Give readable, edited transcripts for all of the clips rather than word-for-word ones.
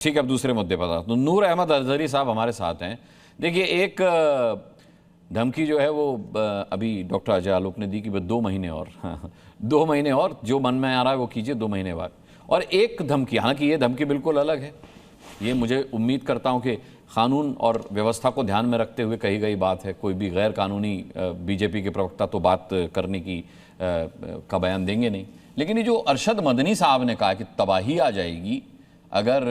ठीक है, अब दूसरे मुद्दे पर आता हूं। नूर अहमद अजहरी साहब हमारे साथ हैं। देखिए, एक धमकी जो है वो अभी डॉक्टर अजय आलोक ने दी कि बस 2 महीने और 2 महीने और जो मन में आ रहा है वो कीजिए 2 महीने बाद। और एक धमकी, हालांकि ये धमकी बिल्कुल अलग है, ये मुझे उम्मीद करता हूं कि कानून और व्यवस्था को ध्यान में रखते हुए कही गई बात है। कोई भी गैर कानूनी बीजेपी के प्रवक्ता तो बात करने की का बयान देंगे नहीं। लेकिन ये जो अरशद मदनी साहब ने कहा कि तबाही आ जाएगी अगर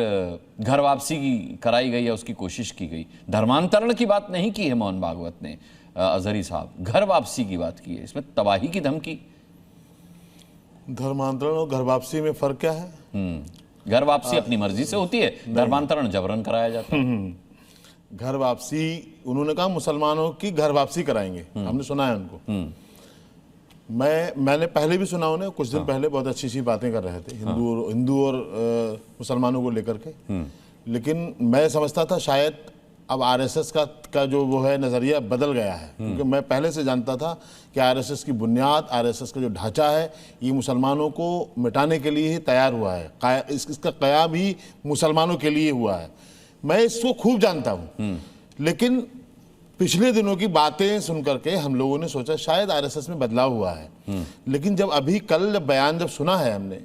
घर वापसी की कराई गई या उसकी कोशिश की गई, धर्मांतरण की बात नहीं की है मोहन भागवत ने, अजहरी साहब घर वापसी की बात की है। इसमें तबाही की धमकी, धर्मांतरण और घर वापसी में फर्क क्या है? घर वापसी अपनी मर्जी से होती है, धर्मांतरण जबरन कराया जाता है। घर वापसी, उन्होंने कहा मुसलमानों की घर वापसी कराएंगे, हमने सुना है उनको। मैंने पहले भी सुना उन्हें, कुछ दिन पहले बहुत अच्छी अच्छी बातें कर रहे थे हिंदू और मुसलमानों को लेकर के। लेकिन मैं समझता था शायद अब आरएसएस का जो वो है नज़रिया बदल गया है, क्योंकि मैं पहले से जानता था कि आरएसएस की बुनियाद, आरएसएस का जो ढांचा है, ये मुसलमानों को मिटाने के लिए ही तैयार हुआ है। इसका क़याम ही मुसलमानों के लिए हुआ है। मैं इसको खूब जानता हूँ। लेकिन पिछले दिनों की बातें सुनकर के हम लोगों ने सोचा शायद आरएसएस में बदलाव हुआ है। लेकिन जब अभी कल बयान जब सुना है हमने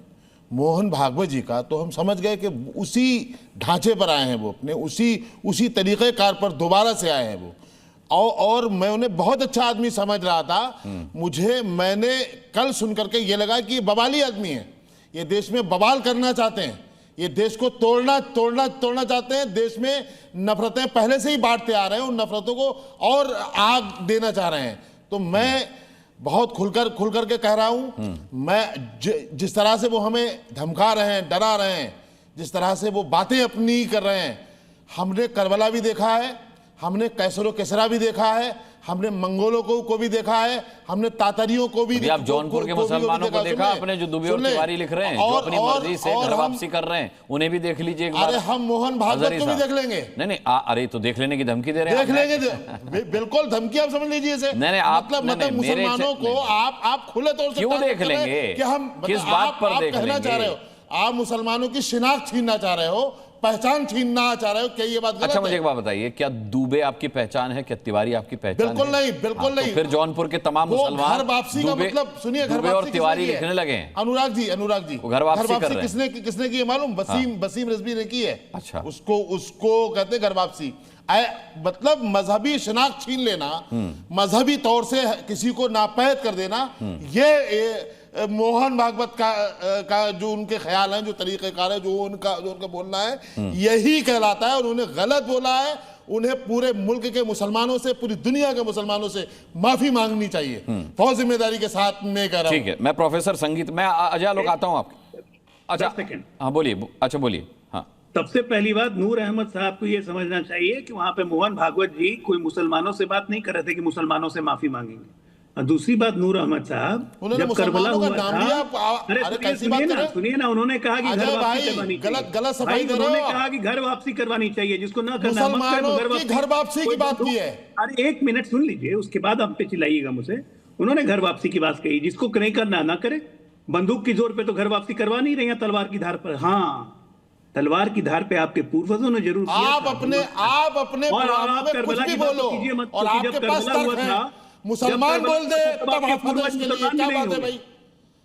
मोहन भागवत जी का, तो हम समझ गए कि उसी ढांचे पर आए हैं वो, अपने उसी तरीक़ेकार पर दोबारा से आए हैं वो। और मैं उन्हें बहुत अच्छा आदमी समझ रहा था। मैंने कल सुन करके ये लगा कि ये बवाली आदमी है, ये देश में बवाल करना चाहते हैं, ये देश को तोड़ना चाहते हैं। देश में नफरतें पहले से ही बांटते आ रहे हैं, उन नफरतों को और आग देना चाह रहे हैं। तो मैं बहुत खुलकर के कह रहा हूं, मैं जिस तरह से वो हमें धमका रहे हैं, डरा रहे हैं, जिस तरह से वो बातें अपनी कर रहे हैं, हमने करबला भी देखा है, हमने कैसरो केसरा भी देखा है, हमने मंगोलों को भी देखा है, हमने तातरियों को भी। आप जौनपुर के मुसलमानों को देखा आपने, जो दुबे और तिवारी लिख रहे हैं, जो अपनी मर्जी से घर वापसी कर रहे हैं, उन्हें भी देख लीजिए एक बार। अरे हम मोहन भागवत को भी देख लेंगे। नहीं, अरे तो देख लेने की धमकी दे रहे हैं, देख लेंगे, बिल्कुल धमकी आप समझ लीजिए इसे। मतलब मुसलमानों को आप खुले तौर से क्यों देख लेंगे कि हम किस बात पर देख कहना चाह रहे हो, आप मुसलमानों की शिनाख्त छीनना चाह रहे हो, पहचान छीनना चाह रहे हो, क्या ये बात गलत है? अच्छा, मुझे एक बात बताइए, क्या दुबे आपकी पहचान है, क्या तिवारी आपकी पहचान है? बिल्कुल नहीं। तो फिर जौनपुर के तमाम मुसलमान घर वापसी का मतलब सुनिए, घर और तिवारी लिखने लगे हैं। अनुराग जी घर वापसी कर रहे हैं। किसने की है मालूम? वसीम रिजवी ने की है। अच्छा, उसको कहते घर वापसी। मतलब मजहबी शिनाख्त छीन लेना, मजहबी तौर से किसी को नापैद कर देना, ये मोहन भागवत का जो उनके ख्याल हैं, जो तरीक़ेकार है, जो उनका बोलना है, यही कहलाता है। और उन्हें गलत बोला है। उन्हें पूरे मुल्क के मुसलमानों से, पूरी दुनिया के मुसलमानों से माफी मांगनी चाहिए, बहुत जिम्मेदारी के साथ मैं कह रहा हूं। ठीक है, मैं प्रोफेसर संगीत, मैं अजय लोग आता हूं आपके। अच्छा, हाँ बोलिए। अच्छा बोलिए। हाँ, सबसे पहली बात, नूर अहमद साहब को यह समझना चाहिए कि वहां पे मोहन भागवत जी कोई मुसलमानों से बात नहीं कर रहे थे कि मुसलमानों से माफी मांगेंगे। और दूसरी बात, नूर अहमद साहब जब करबला हुआ था, सुनिए ना, उन्होंने कहा कि घर वापसी करवानी चाहिए। उन्होंने कहा कि घर वापसी करवानी चाहिए, जिसको ना करना घर वापसी की बात की है। अरे 1 मिनट सुन लीजिए, उसके बाद आप पे चिल्लाइएगा मुझे। उन्होंने घर वापसी की बात कही, जिसको नहीं करना ना करे। बंदूक की जोर पे तो घर वापसी करवा नहीं रही है, तलवार की धार पर। हाँ, तलवार की धार पे आपके पूर्वजों ने जरूर किया। आप अपने और आप करबला की बात कीजिए मत, क्योंकि जब करबला हुआ था, मुसलमान बोल दे तब आप क्या बात है भाई?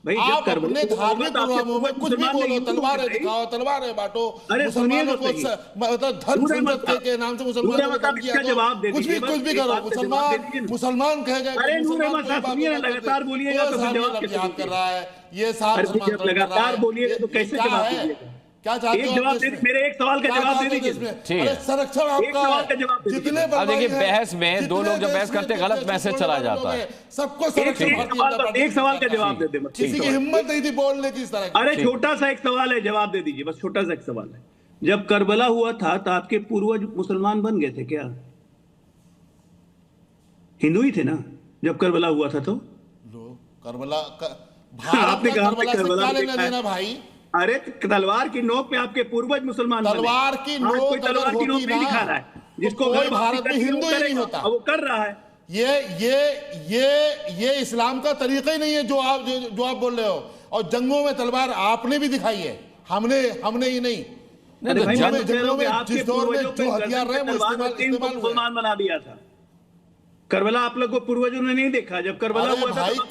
आप अपने धार्मिक प्रोग्रामों में कुछ भी बोलो, तलवारें दिखाओ, तलवारें बांटो, मुसलमानों को मतलब धर्म संरक्षण के नाम से मुसलमानों को कुछ भी करो, मुसलमान कह गए। अरे नूर अहमद साहब सुनिए ना, लगातार बोलिएगा तो जवाब कर रहा है ये साहब, लगातार बोलिएगा तो कैसे जवाब दीजिएगा? क्या चाहते हो? मेरे एक सवाल का जवाब दे दीजिए। ठीक है, संरक्षण आपका जितने अब देखिए, बहस में दो लोग जब बहस करते हैं गलत मैसेज चला जाता है। सबको एक सवाल का जवाब दे दे, किसी की हिम्मत नहीं थी बोलने की इस तरह। अरे छोटा सा एक सवाल है, जवाब दे दीजिए, बस छोटा सा एक सवाल है। जब करबला हुआ था तो आपके पूर्वज मुसलमान बन गए थे क्या? हिंदू ही थे ना जब करबला हुआ था? तो करबला आपने कहा भाई, अरे तलवार की नोक पे आपके पूर्वज मुसलमान, तलवार की नोक तलवार की नोक नहीं दिखा रहा है, जिसको भारत में हिंदू ही नहीं होता, वो कर रहा है। ये इस्लाम का तरीका ही नहीं है जो आप बोल रहे हो। और जंगों में तलवार आपने भी दिखाई है, हमने ही नहीं। नहीं, अरे तो भाई, मैं जंग- तो कह रहा हूं कि आपके जिस दौर में पूर्वजों पे जो हथियार रहे, वो तलवार इस्तेमाल रखते इनको हुए। मुसलमान बना दिया था। करबला आप लोग को पूर्वजों ने नहीं देखा, जब करबला अरे हुआ था भाई, तो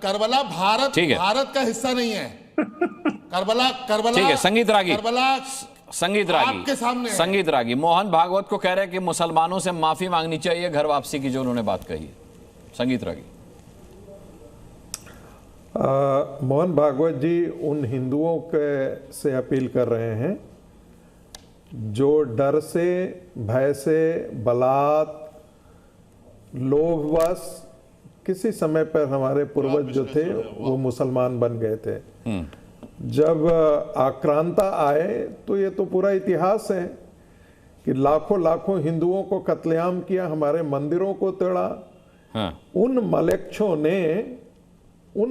करबला भारत ठीक है। भारत का हिस्सा नहीं है। करबला करबला ठीक है, संगीत रागी। करबला संगीत रागी आपके सामने है। संगीत रागी मोहन भागवत को कह रहे हैं कि मुसलमानों से माफी मांगनी चाहिए घर वापसी की, जो उन्होंने बात कही है। संगीत रागी। मोहन भागवत जी उन हिंदुओं के से अपील कर रहे हैं जो डर से, भय से, बलात्, लोभवश किसी समय पर हमारे पूर्वज जो थे वो मुसलमान बन गए थे। जब आक्रांता आए तो ये तो पूरा इतिहास है कि लाखों लाखों हिंदुओं को कत्लेआम किया, हमारे मंदिरों को तोड़ा। हाँ। उन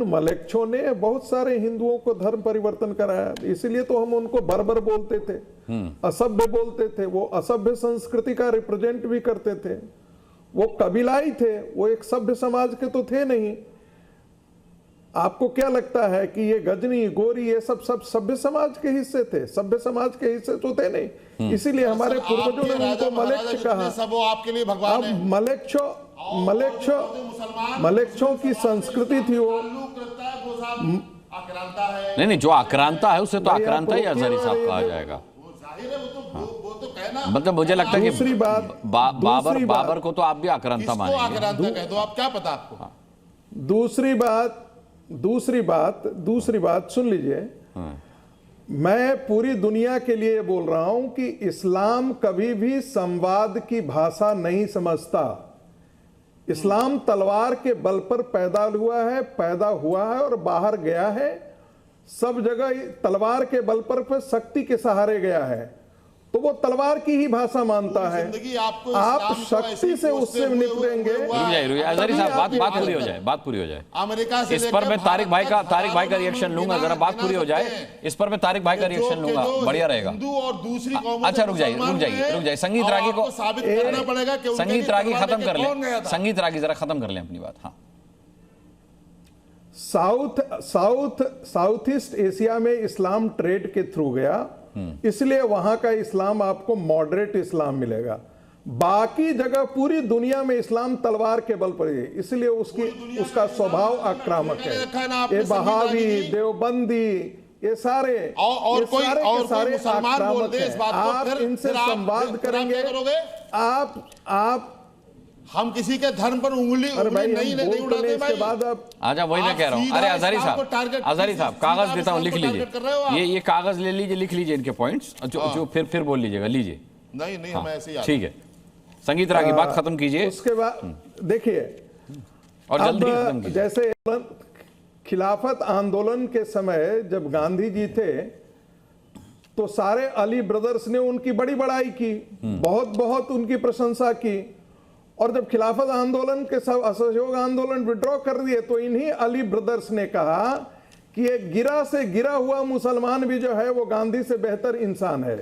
मलेच्छों ने बहुत सारे हिंदुओं को धर्म परिवर्तन कराया, इसीलिए तो हम उनको बर्बर बोलते थे, असभ्य बोलते थे। वो असभ्य संस्कृति का रिप्रेजेंट भी करते थे। वो कबीलाई थे, वो एक सभ्य समाज के तो थे नहीं। आपको क्या लगता है कि ये गजनी, गोरी, ये सब सभ्य समाज के हिस्से थे? सभ्य समाज के हिस्से तो थे नहीं, इसीलिए हमारे पूर्वजों ने उनको मलेच्छ कहा। सब वो आपके लिए भगवान है। अब मलेच्छों की संस्कृति थी वो। आक्रांता है। नहीं, जो आक्रांता है उसे तो भाई, आक्रांता ही आप अजहरी साहब रोकिए, कहा ये- जाएगा। वो जाहिर है, वो तो कहना। मतलब मुझे लगता है कि दूसरी बात- बाबर को तो आप भी आक्रांता किसको मानेंगे। आक्रांता कह दो आप, क्या पता आपको? दूसरी बात सुन लीजिए। मैं पूरी दुनिया के लिए बोल रहा हूं कि इस्लाम कभी भी संवाद की भाषा नहीं समझता। इस्लाम तलवार के बल पर पैदा हुआ है और बाहर गया है। सब जगह तलवार के बल पर शक्ति के सहारे गया है, तो वो तलवार की ही भाषा मानता है। जिंदगी आपको आप इस्लाम को शक्ति ऐसी से उससे कोसते हुए निपटेंगे। हुआ है। रुक जाइए अजहरी साहब, बात पूरी हो जाए, बात पूरी हो जाए। अमेरिका से इस पर लेकर मैं तारिक भाई का भारत रिएक्शन लूंगा, जरा बात पूरी हो जाए। इस पर मैं तारिक भाई का रिएक्शन लूंगा, बढ़िया रहेगा। हिंदू और दूसरी कौमों अच्छा, से रुक जाइए संगीत और रागी आपको को साबित करना पड़ेगा कि उनके संगीत लिए रागी तलवार खत्म लेके कर कौन गया ले। था। संगीत रागी जरा खत्म कर ले अपनी बात। हाँ, साउथ ईस्ट एशिया में इस्लाम ट्रेड के थ्रू गया, इसलिए वहां का इस्लाम आपको मॉडरेट इस्लाम मिलेगा। बाकी जगह पूरी दुनिया में इस्लाम तलवार के बल पर है, इसलिए उसका स्वभाव आक्रामक है। ये बहावी, देवबंदी, ये सारे और कोई मुसलमान बोल दे इस बात को, आप फिर इनसे आप संवाद करेंगे। क्या करोगे? आप हम किसी के धर्म पर उंगली अरे भाई, नहीं हम बोल उड़ाते इसके भाई। बाद आप आजा, वही मैं आप कह रहा हूँ। सीधा अरे अजहरी इस्लाम को टारगेट- साहब कागज सीधा देता हूँ, लिख इस्लाम को लीजिए। टारगेट कर रहे हो आप। ये कागज ले लीजिए, लिख लीजिए इनके पॉइंट्स, जो फिर बोल लीजिएगा, लीजिए। नहीं हम ऐसे ही ठीक है, संगीत रागी बात खत्म कीजिए उसके बाद देखिए, और जल्दी खत्म अब कीजिए। जैसे खिलाफत आंदोलन के समय जब गांधी जी थे तो सारे अली ब्रदर्स ने उनकी बड़ी बड़ाई की, बहुत उनकी प्रशंसा की। और जब खिलाफत आंदोलन के सब असहयोग आंदोलन विड्रॉ कर दिए तो इन्हीं अली ब्रदर्स ने कहा कि एक गिरा से गिरा हुआ मुसलमान भी जो है वो गांधी से बेहतर इंसान है।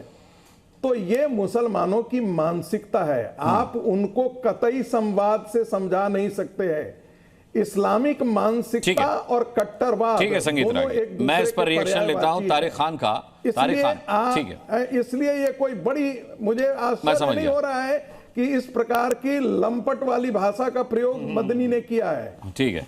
तो ये मुसलमानों की मानसिकता है, आप उनको कतई संवाद से समझा नहीं सकते हैं। इस्लामिक ठीक मानसिकता है। और कट्टरवाद, ठीक है संगीत दोनों रागी, एक दूसरे मैं इस पर के रिएक्शन लेता हूं पर्यायवाची तारिक हैं। खान का। तारिक इसलिए खान, ठीक है, इसलिए ये कोई बड़ी, मुझे मैं आश्चर्य समझ नहीं गया। हो रहा है कि इस प्रकार की लंपट वाली भाषा का प्रयोग मदनी ने किया है। ठीक है।